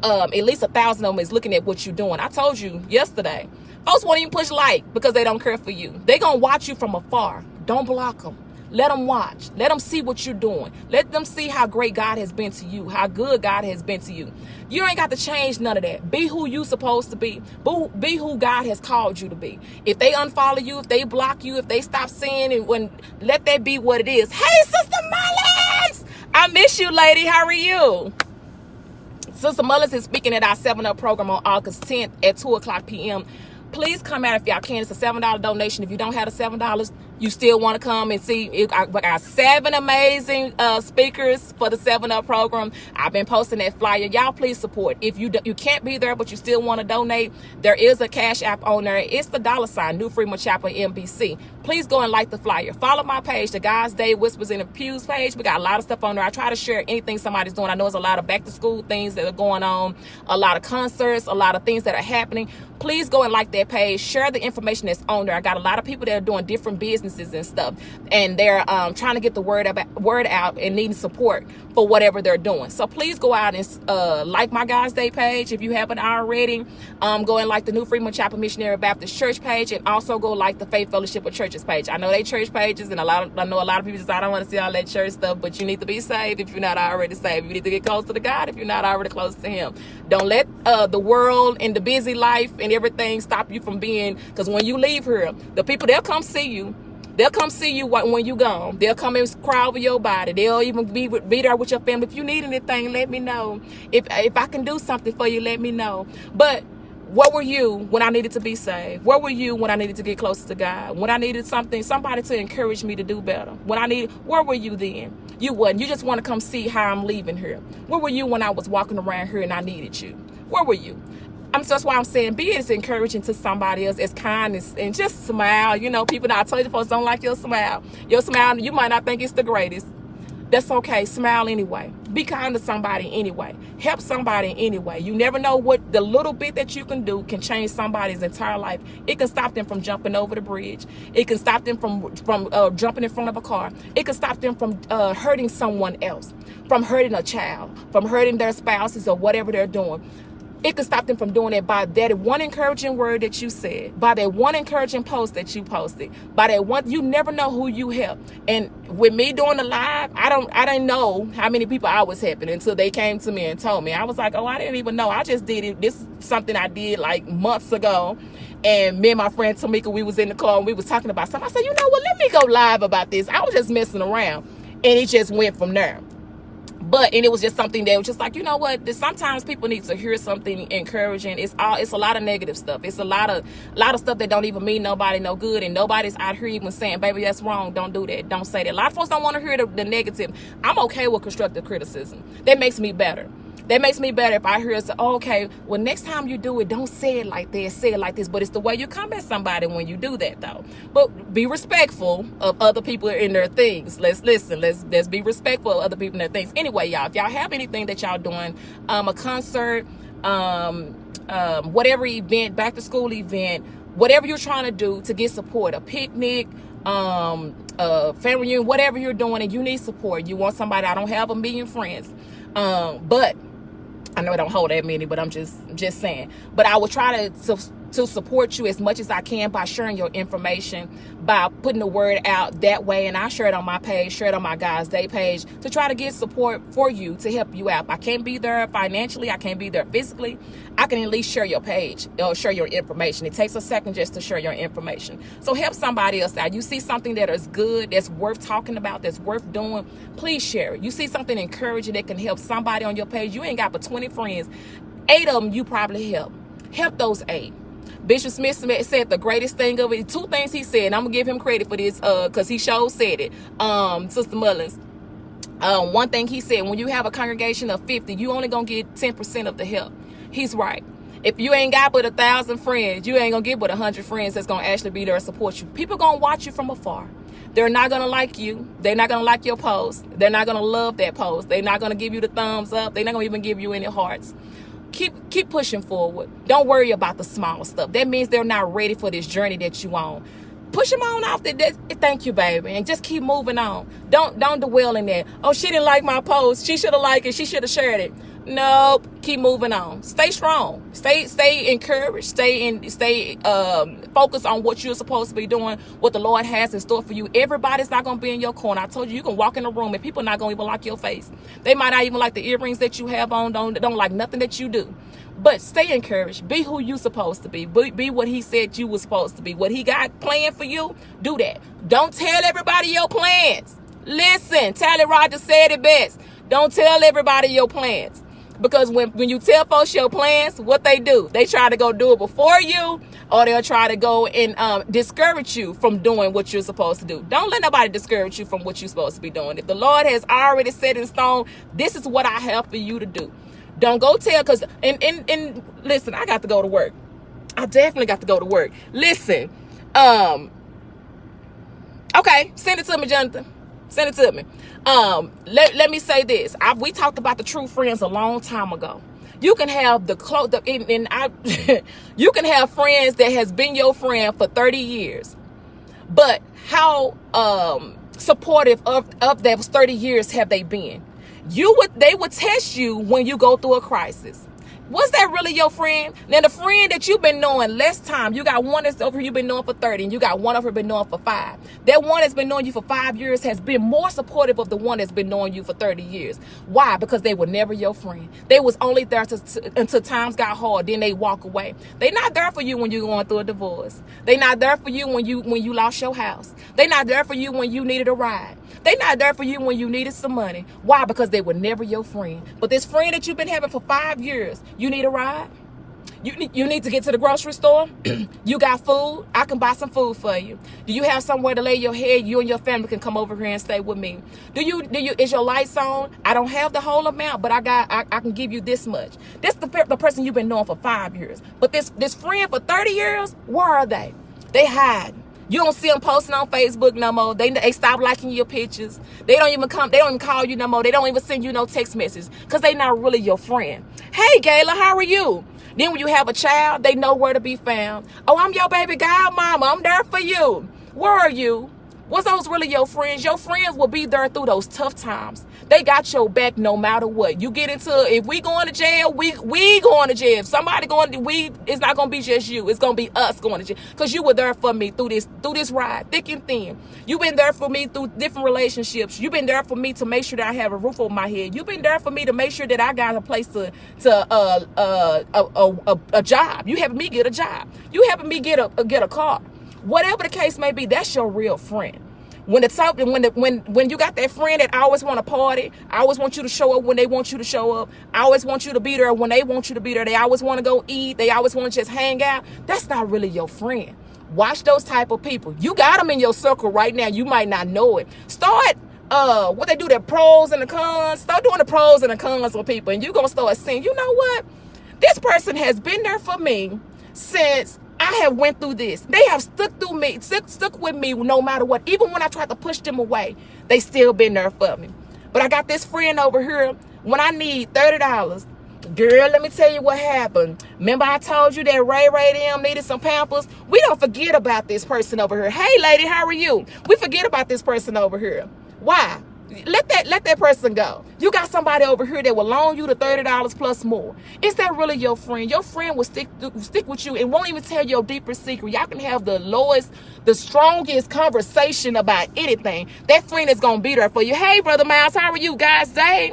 at least 1,000 of them is looking at what you're doing. I told you yesterday, folks won't even push like because they don't care for you. They're going to watch you from afar. Don't block them. Let them watch. Let them see what you're doing. Let them see how great God has been to you, how good God has been to you. You ain't got to change none of that. Be who you supposed to be. Be who God has called you to be. If they unfollow you, if they block you, if they stop seeing it, let that be what it is. Hey, Sister Mullins! I miss you, lady. How are you? Sister Mullins is speaking at our 7-Up program on August 10th at 2:00 p.m. Please come out if y'all can. It's a $7 donation. If you don't have the $7, you still want to come and see. I got 7 amazing speakers for the 7-Up program. I've been posting that flyer. Y'all please support. If you can't be there, but you still want to donate, there is a Cash App on there. It's the $ New Freedom Chapel MBC. Please go and like the flyer. Follow my page, the God's Day Whispers in the Pews page. We got a lot of stuff on there. I try to share anything somebody's doing. I know there's a lot of back to school things that are going on, a lot of concerts, a lot of things that are happening. Please go and like that page. Share the information that's on there. I got a lot of people that are doing different businesses and stuff, and they're trying to get the word out and needing support for whatever they're doing. So please go out and like my God's Day page if you haven't already. Go and like the New Freedom Chapel Missionary Baptist Church page, and also go like the Faith Fellowship of Churches page. I know they church pages, and I know a lot of people just I don't want to see all that church stuff, but you need to be saved if you're not already saved. You need to get close to the God if you're not already close to him. Don't let the world and the busy life and everything stop you from being, because when you leave here, the people, they'll come see you. They'll come see you when you gone. They'll come and cry over your body. They'll even be there with your family. If you need anything, let me know. If I can do something for you, let me know. But where were you when I needed to be saved? Where were you when I needed to get closer to God? When I needed somebody to encourage me to do better? Where were you then? You wasn't. You just want to come see how I'm leaving here. Where were you when I was walking around here and I needed you? Where were you? That's why I'm saying, be as encouraging to somebody else, as kind and just smile. You know, people, I told you, folks don't like your smile. Your smile, you might not think it's the greatest. That's okay. Smile anyway. Be kind to somebody anyway. Help somebody anyway. You never know what the little bit that you can do can change somebody's entire life. It can stop them from jumping over the bridge. It can stop them from jumping in front of a car. It can stop them from hurting someone else, from hurting a child, from hurting their spouses or whatever they're doing. It could stop them from doing it by that one encouraging word that you said, by that one encouraging post that you posted, by that one. You never know who you help. And with me doing the live, I didn't know how many people I was helping until they came to me and told me. I was like, oh, I didn't even know. I just did it. This is something I did like months ago. And me and my friend Tamika, we was in the car and we was talking about something. I said, you know what? Let me go live about this. I was just messing around, and it just went from there. And it was just something that was just like, you know what? Sometimes people need to hear something encouraging. It's a lot of negative stuff. It's a lot of stuff that don't even mean nobody no good, and nobody's out here even saying, baby, that's wrong. Don't do that. Don't say that. A lot of folks don't want to hear the negative. I'm okay with constructive criticism. That makes me better. That makes me better if I hear say, oh, okay, well, next time you do it, don't say it like this, say it like this. But it's the way you come at somebody when you do that, though. But be respectful of other people and their things. Let's listen. Let's be respectful of other people and their things. Anyway, y'all, if y'all have anything that y'all doing, a concert, whatever event, back to school event, whatever you're trying to do to get support, a picnic, family reunion, whatever you're doing, and you need support. You want somebody. I don't have a million friends, but I know I don't hold that many, but I'm just saying. But I will try to support you as much as I can by sharing your information, by putting the word out that way. And I share it on my page, share it on my Guys Day page to try to get support for you, to help you out. I can't be there financially. I can't be there physically. I can at least share your page or share your information. It takes a second just to share your information. So help somebody else out. You see something that is good, that's worth talking about, that's worth doing, please share it. You see something encouraging that can help somebody on your page. You ain't got but 20 friends. 8 of them you probably help. Help those 8. Bishop Smith said the greatest thing of it. 2 things he said, and I'm gonna give him credit for this because he sure said it. Sister Mullins. One thing he said, when you have a congregation of 50, you only gonna get 10% of the help. He's right. If you ain't got but 1,000 friends, you ain't gonna get but 100 friends that's gonna actually be there to support you. People gonna watch you from afar. They're not gonna like you. They're not gonna like your post. They're not gonna love that post. They're not gonna give you the thumbs up. They're not gonna even give you any hearts. Keep pushing forward. Don't worry about the small stuff. That means they're not ready for this journey that you on. Push them on off. Thank you, baby, and just keep moving on. Don't dwell in that. Oh, she didn't like my post. She should have liked it. She should have shared it. Nope. Keep moving on. Stay strong. Stay encouraged. Stay focused on what you're supposed to be doing, what the Lord has in store for you. Everybody's not gonna be in your corner. I told you can walk in a room and people not gonna even like your face. They might not even like the earrings that you have on. Don't like nothing that you do. But stay encouraged. Be who you supposed to be. Be what he said you was supposed to be. What he got planned for you, do that. Don't tell everybody your plans. Listen, Tally Rogers said it best. Don't tell everybody your plans. Because when you tell folks your plans, what they do, they try to go do it before you, or they'll try to go and discourage you from doing what you're supposed to do. Don't let nobody discourage you from what you're supposed to be doing. If the Lord has already set in stone, this is what I have for you to do. Don't go tell, because, and listen, I got to go to work. I definitely got to go to work. Listen, okay, send it to me, Jonathan. Send it to me. Let me say this. We talked about the true friends a long time ago. You can have you can have friends that has been your friend for 30 years. But how supportive of those 30 years have they been? They would test you when you go through a crisis. Was that really your friend? Now, the friend that you've been knowing less time, you got one that's over here you've been knowing for 30, and you got one over here been knowing for 5. That one that's been knowing you for 5 years has been more supportive of the one that's been knowing you for 30 years. Why? Because they were never your friend. They was only there until times got hard, then they walk away. They not there for you when you're going through a divorce. They not there for you when you lost your house. They not there for you when you needed a ride. They not there for you when you needed some money. Why? Because they were never your friend. But this friend that you've been having for 5 years, you need a ride? You need to get to the grocery store? You got food? I can buy some food for you. Do you have somewhere to lay your head? You and your family can come over here and stay with me. Is your lights on? I don't have the whole amount, but I can give you this much. This the person you've been knowing for 5 years. But this friend for 30 years, where are they? They hide. You don't see them posting on Facebook no more. They stop liking your pictures. They don't even call you no more. They don't even send you no text messages because they not really your friend. Hey, Gayla, how are you? Then when you have a child, they know where to be found. Oh, I'm your baby godmama. I'm there for you. Where are you? Was those really your friends? Your friends will be there through those tough times. They got your back no matter what. You get into, if we going to jail, we going to jail. If somebody it's not going to be just you. It's going to be us going to jail. Because you were there for me through this ride, thick and thin. You've been there for me through different relationships. You've been there for me to make sure that I have a roof over my head. You've been there for me to make sure that I got a place a job. You helping me get a job. You helping me get a car. Whatever the case may be, that's your real friend. When you got that friend that always want to party, I always want you to show up when they want you to show up. I always want you to be there when they want you to be there. They always want to go eat. They always want to just hang out. That's not really your friend. Watch those type of people. You got them in your circle right now. You might not know it. Start what they do, their pros and the cons. Start doing the pros and the cons with people, and you're gonna start seeing, you know what? This person has been there for me since I have went through this. They have stuck with me no matter what. Even when I tried to push them away, they still been there for me. But I got this friend over here, when I need $30, girl, let me tell you what happened. Remember I told you that Ray them needed some Pampers? We don't forget about this person over here. Hey, lady, how are you? We forget about this person over here. Why? Let that person go. You got somebody over here that will loan you the $30 plus more. Is that really your friend? Your friend will stick with you and won't even tell your deepest secret. Y'all can have the lowest, the strongest conversation about anything. That friend is gonna be there for you. Hey, Brother Miles, how are you guys? Say,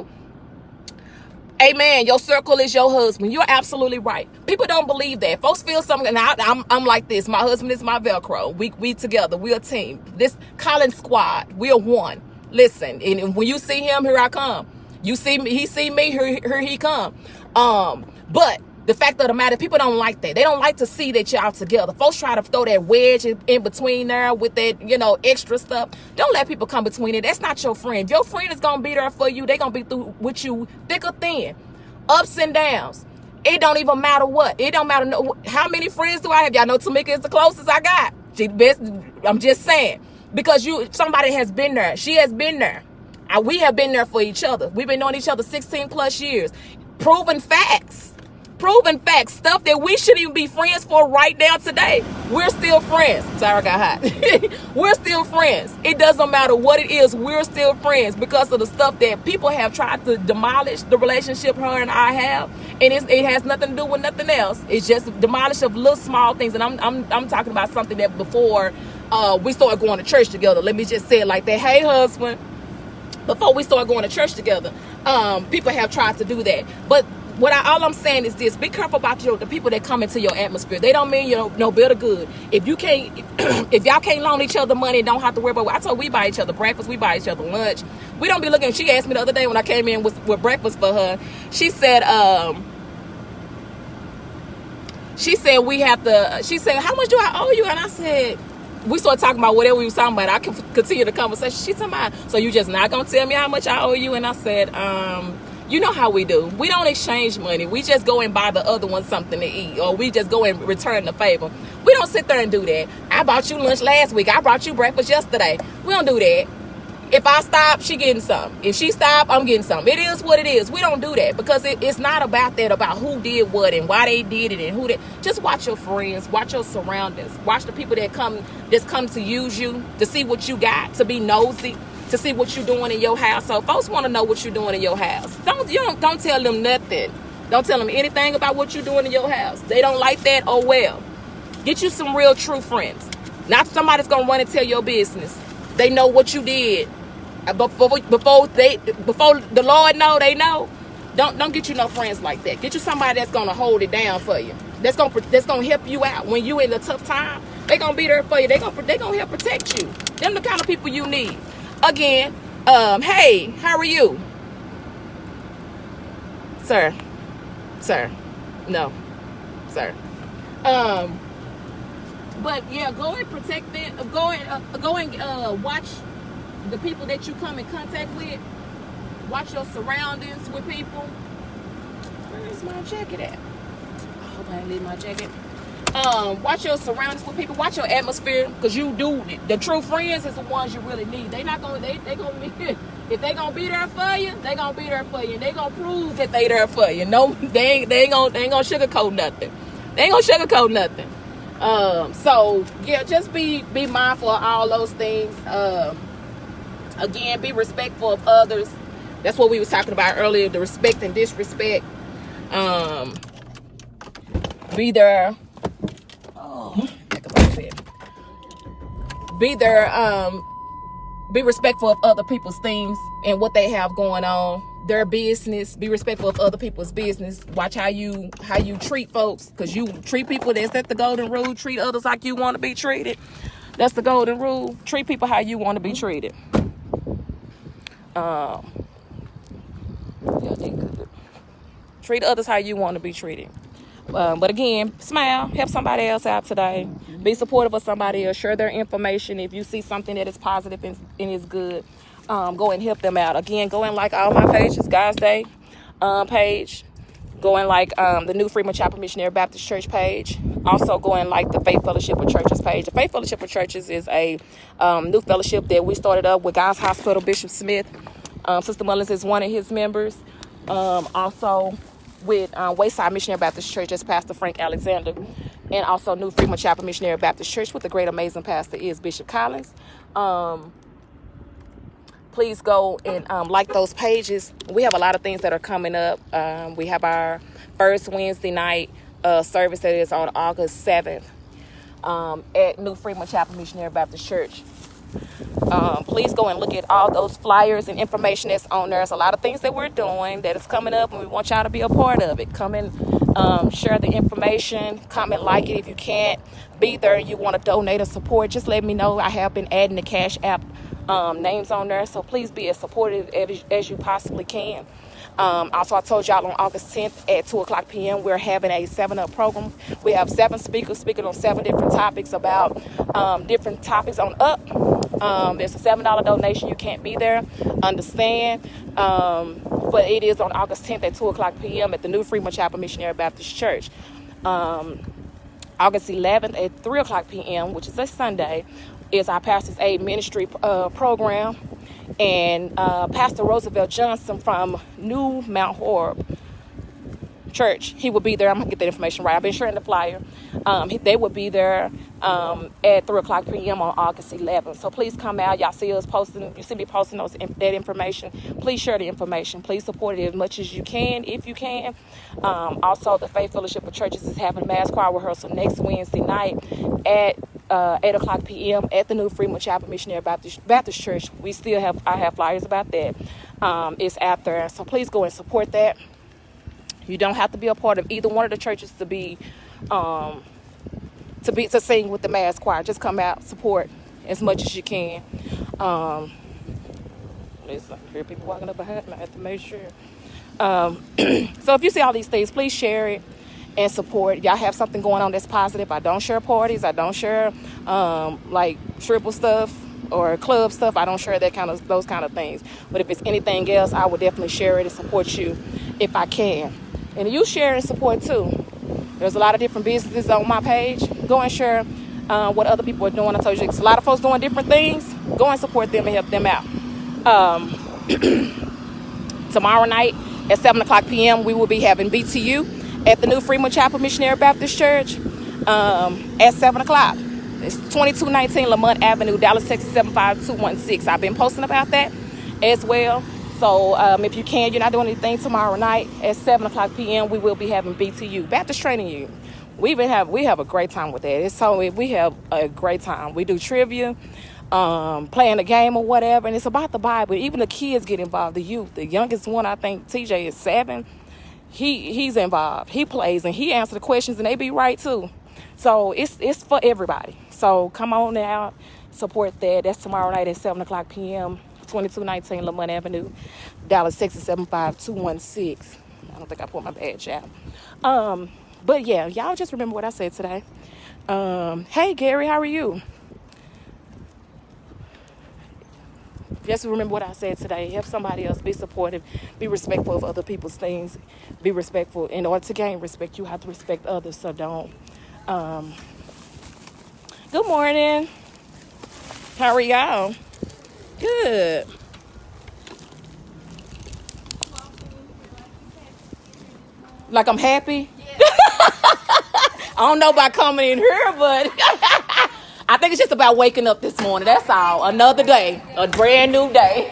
amen. Your circle is your husband. You're absolutely right. People don't believe that. Folks feel something. And I'm like this. My husband is my Velcro. We together. We're a team. This Collins squad. We're one. Listen, and when you see him, here I come. You see me, he see me, here he come. But the fact of the matter, people don't like that. They don't like to see that y'all together. Folks try to throw that wedge in between there with that, extra stuff. Don't let people come between it. That's not your friend. Your friend is gonna be there for you. They're gonna be through with you thick or thin, ups and downs. It don't even matter what. It don't matter how many friends do I have. Y'all know Tamika is the closest I got. She the best. I'm just saying. Because somebody has been there. She has been there. We have been there for each other. We've been knowing each other 16 plus years. Proven facts. Stuff that we shouldn't even be friends for right now today. We're still friends. Sorry, I got hot. We're still friends. It doesn't matter what it is. We're still friends because of the stuff that people have tried to demolish the relationship her and I have. And it has nothing to do with nothing else. It's just demolish of little small things. And I'm talking about something that before we started going to church together. Let me just say it like that. Hey, husband. Before we started going to church together, people have tried to do that. But all I'm saying is this: be careful about the people that come into your atmosphere. They don't mean no better good. If y'all can't loan each other money and don't have to worry about. I told we buy each other breakfast, we buy each other lunch. We don't be looking. She asked me the other day when I came in with breakfast for her. She said we have to. She said, how much do I owe you? And I said, we started talking about whatever we was talking about. I can continue the conversation. She talking about, so you just not gonna tell me how much I owe you? And I said, you know how we do. We don't exchange money. We just go and buy the other one something to eat, or we just go and return the favor. We don't sit there and do that. I bought you lunch last week. I brought you breakfast yesterday. We don't do that. If I stop, she getting some. If she stop, I'm getting some. It is what it is. We don't do that because it's not about that, about who did what and why they did it and who did. Just watch your friends, watch your surroundings, watch the people that come to use you, to see what you got, to be nosy, to see what you're doing in your house. So folks want to know what you're doing in your house. Don't tell them nothing. Don't tell them anything about what you're doing in your house. They don't like that. Oh well. Get you some real true friends. Not somebody's gonna run and tell your business. They know what you did. Before the Lord know, they know. Don't get you no friends like that. Get you somebody that's gonna hold it down for you. That's gonna help you out when you in a tough time. They gonna be there for you. They gonna help protect you. Them the kind of people you need. Again, hey, how are you, sir? No, sir. But yeah, go and protect them. Go and watch the people that you come in contact with. Watch your surroundings with people. Where is my jacket at? I hope I didn't leave my jacket. Watch your surroundings with people. Watch your atmosphere, because you do. The true friends is the ones you really need. They gonna be, if they gonna be there for you, they gonna be there for you, and they gonna prove that they there for you. No, they ain't gonna sugarcoat nothing. They ain't gonna sugarcoat nothing. So yeah, just be mindful of all those things. Again, be respectful of others. That's what we was talking about earlier, the respect and disrespect. Be there. Back up a little bit. Be there. Be respectful of other people's things and what they have going on, their business. Be respectful of other people's business. Watch how you treat folks, because you treat people. That's the golden rule. Treat others like you want to be treated. That's the golden rule. Treat people how you want to be treated. Treat others how you want to be treated. But again, smile, help somebody else out today. Be supportive of somebody else. Share their information. If you see something that is positive and is good, go and help them out. Again, go and like all my pages. God's Day page. Go and like the New Freedom Chapel Missionary Baptist Church page. Also go and like the Faith Fellowship of Churches page. The Faith Fellowship of Churches is a new fellowship that we started up with God's Hospital, Bishop Smith. Sister Mullins is one of his members. Also with Wayside Missionary Baptist Church, as Pastor Frank Alexander, and also New Freedom Chapel Missionary Baptist Church with the great amazing pastor is Bishop Collins. Please go and like those pages. We have a lot of things that are coming up. We have our first Wednesday night service that is on August 7th at New Freedom Chapel Missionary Baptist Church. Please go and look at all those flyers and information that's on there. There's a lot of things that we're doing that is coming up, and we want y'all to be a part of it. Come and share the information. Come and like it. If you can't be there and you want to donate or support, just let me know. I have been adding the Cash App names on there, so please be as supportive as you possibly can. Also, I told y'all on August 10th at 2:00 p.m. we're having a 7-Up program. We have 7 speakers speaking on 7 different topics about different topics on up. There's a $7 donation. You can't be there, understand. But it is on August 10th at 2:00 p.m. at the New Freedom Chapel Missionary Baptist Church. August 11th at 3:00 p.m., which is a Sunday, is our Pastor's Aid Ministry program. And Pastor Roosevelt Johnson from New Mount Horeb Church, he will be there. I'm going to get that information right. I've been sharing the flyer. They will be there at 3:00 p.m. on August 11th. So please come out. Y'all see us posting. You see me posting that information. Please share the information. Please support it as much as you can, if you can. Also, the Faith Fellowship of Churches is having a mass choir rehearsal next Wednesday night at 8:00 p.m. at the New Freedom Chapel Missionary Baptist Church. I have flyers about that. It's out there. So please go and support that. You don't have to be a part of either one of the churches to sing with the mass choir. Just come out, support as much as you can. There's here people walking up behind me. I have to make sure. So if you see all these things, please share it and support. Y'all have something going on that's positive. I don't share parties. I don't share like triple stuff or club stuff. I don't share those kind of things. But if it's anything else, I would definitely share it and support you if I can. And you share and support too. There's a lot of different businesses on my page. Go and share what other people are doing. I told you there's a lot of folks doing different things. Go and support them and help them out. Tomorrow night at 7:00 p.m. we will be having BTU at the New Freedom Chapel Missionary Baptist Church at 7:00. It's 2219 Lamont Avenue, Dallas, Texas 75216. I've been posting about that as well. So if you can, you're not doing anything tomorrow night at 7 o'clock p.m. We will be having BTU, Baptist Training Youth. We have a great time with that. It's so we have a great time. We do trivia, playing a game or whatever, and it's about the Bible. Even the kids get involved. The youth, the youngest one, I think TJ is 7. He's involved. He plays and he answers the questions, and they be right too. So it's for everybody. So come on out, support that. That's tomorrow night at 7 o'clock p.m. 2219 Lamont Avenue, Dallas, Texas 75216. I don't think I put my badge out. But yeah, y'all just remember what I said today. Hey Gary, how are you? Just remember what I said today. Help somebody else. Be supportive. Be respectful of other people's things. Be respectful. In order to gain respect, you have to respect others. So don't. Good morning. How are y'all? Good. Like I'm happy? Yeah. I don't know about coming in here, but I think it's just about waking up this morning. That's all. Another day. A brand new day.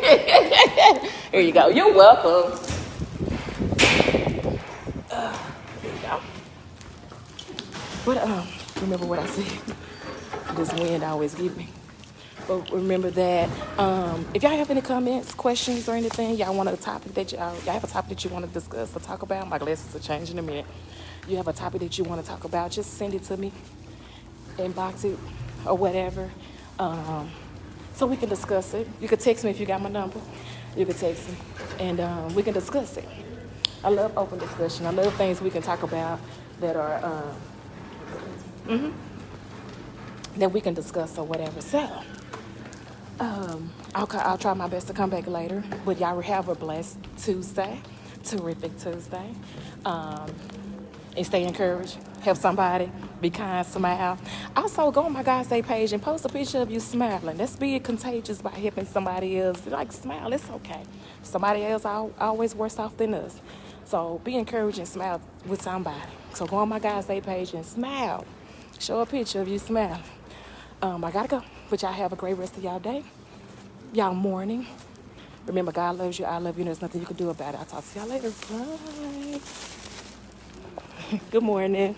Here you go. You're welcome. Here you go. But remember what I said. This wind always give me. But remember that if y'all have any comments, questions, or anything, y'all want a topic that y'all have a topic that you want to discuss or talk about. My glasses will change in a minute. You have a topic that you want to talk about, just send it to me, inbox it, or whatever, so we can discuss it. You can text me if you got my number. You can text me, and we can discuss it. I love open discussion. I love things we can talk about that are that we can discuss or whatever. So. I'll try my best to come back later. But y'all have a blessed Tuesday, terrific Tuesday, and stay encouraged. Help somebody, be kind, smile. Also, go on my God's Day page and post a picture of you smiling. Let's be contagious by helping somebody else. Like, smile, it's okay. Somebody else always worse off than us. So be encouraged and smile with somebody. So go on my God's Day page and smile. Show a picture of you smiling. I gotta go. But y'all have a great rest of y'all day. Y'all morning. Remember, God loves you. I love you. And there's nothing you can do about it. I'll talk to y'all later. Bye. Good morning.